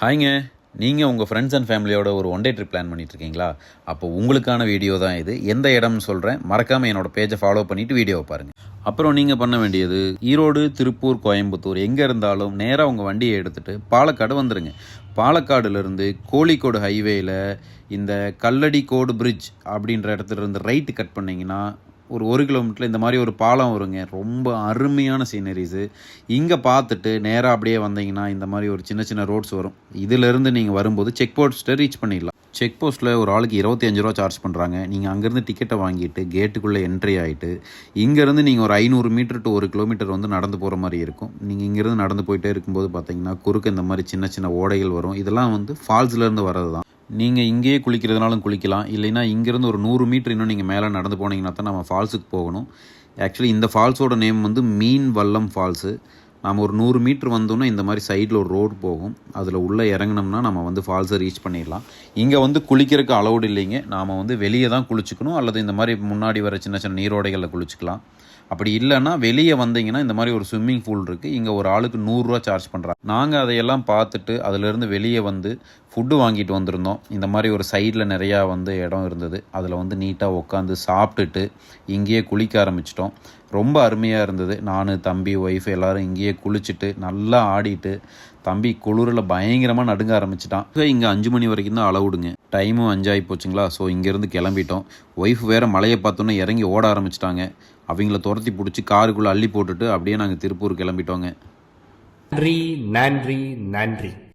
ஹாய்ங்க. நீங்கள் உங்கள் friends and ஃபேமிலியோட ஒரு ஒன் டே ட்ரிப் பிளான் பண்ணிட்டுருக்கீங்களா? அப்போ உங்களுக்கான வீடியோ தான் இது. எந்த இடம்னு சொல்கிறேன், மறக்காமல் என்னோடய பேஜை ஃபாலோ பண்ணிவிட்டு வீடியோவை பாருங்கள். அப்புறம் நீங்கள் பண்ண வேண்டியது, ஈரோடு, திருப்பூர், கோயம்புத்தூர் எங்கே இருந்தாலும் நேராக உங்கள் வண்டியை எடுத்துகிட்டு பாலக்காடு வந்துடுங்க. பாலக்காடுலேருந்து கோழிக்கோடு ஹைவேயில் இந்த கல்லடிக்கோடு பிரிட்ஜ் அப்படின்ற இடத்துல இருந்து ரைட்டு கட் பண்ணிங்கன்னா ஒரு கிலோமீட்டரில் இந்த மாதிரி ஒரு பாலம் வருங்க. ரொம்ப அருமையான சீனரிஸு. இங்கே பார்த்துட்டு நேராக அப்படியே வந்தீங்கன்னா இந்த மாதிரி ஒரு சின்ன சின்ன ரோட்ஸ் வரும். இதிலேருந்து நீங்கள் வரும்போது செக் போஸ்ட்டை ரீச் பண்ணிடலாம். செக் போஸ்ட்டில் ஒரு ஆளுக்கு 25 ரூபா சார்ஜ் பண்ணுறாங்க. நீங்கள் அங்கேருந்து டிக்கெட்டை வாங்கிட்டு கேட்டுக்குள்ளே என்ட்ரி ஆகிட்டு இங்கேருந்து நீங்கள் ஒரு 500 மீட்டர் டு 1 கிலோமீட்டர் வந்து நடந்து போகிற மாதிரி இருக்கும். நீங்கள் இங்கேருந்து நடந்து போயிட்டே இருக்கும்போது பார்த்தீங்கன்னா குறுக்க இந்த மாதிரி சின்ன சின்ன ஓடைகள் வரும். இதெல்லாம் வந்து ஃபால்ஸ்லேருந்து வர்றது தான். நீங்கள் இங்கேயே குளிக்கிறதுனாலும் குளிக்கலாம். இல்லைன்னா இங்கேருந்து ஒரு 100 மீட்டர் இன்னும் நீங்கள் மேலே நடந்து போனீங்கன்னா தான் நம்ம ஃபால்ஸுக்கு போகணும். ஆக்சுவலி இந்த ஃபால்ஸோட நேம் வந்து மீன் வல்லம் ஃபால்ஸு. நம்ம ஒரு 100 மீட்ரு வந்தோன்னா இந்த மாதிரி சைடில் ஒரு ரோடு போகும். அதில் உள்ளே இறங்கினோம்னா நம்ம வந்து ஃபால்ஸை ரீச் பண்ணிடலாம். இங்கே வந்து குளிக்கிறதுக்கு அலௌடு இல்லைங்க. நாம் வந்து வெளியே தான் குளிச்சுக்கணும், அல்லது இந்த மாதிரி முன்னாடி வர சின்ன சின்ன நீரோடைகளில் குளிச்சுக்கலாம். அப்படி இல்லைன்னா வெளியே வந்தீங்கன்னா இந்த மாதிரி ஒரு ஸ்விம்மிங் பூல் இருக்குது. இங்கே ஒரு ஆளுக்கு 100 ரூபா சார்ஜ் பண்ணுறாங்க. நாங்கள் அதையெல்லாம் பார்த்துட்டு அதிலேருந்து வெளியே வந்து ஃபுட்டு வாங்கிட்டு வந்திருந்தோம். இந்த மாதிரி ஒரு சைடில் நிறையா வந்து இடம் இருந்தது. அதில் வந்து நீட்டாக உட்காந்து சாப்பிட்டுட்டு இங்கேயே குளிக்க ஆரம்பிச்சிட்டோம். ரொம்ப அருமையாக இருந்தது. நான், தம்பி, ஒய்ஃப் எல்லோரும் இங்கேயே குளிச்சுட்டு நல்லா ஆடிட்டு, தம்பி குளிரில் பயங்கரமாக நடுங்க ஆரம்பிச்சிட்டான். இங்கே 5 மணி வரைக்கும் தான் அளவுடுங்க. டைமும் 5 ஆகி போச்சுங்களா. ஸோ இங்கேருந்து கிளம்பிட்டோம். ஒய்ஃப் வேறு மலையை பார்த்தோன்னே இறங்கி ஓட ஆரம்பிச்சிட்டாங்க. அவங்கள துரத்தி பிடிச்சி காருக்குள்ளே அள்ளி போட்டுட்டு அப்படியே நாங்கள் திருப்பூர் கிளம்பிட்டோங்க. நன்றி நன்றி நன்றி.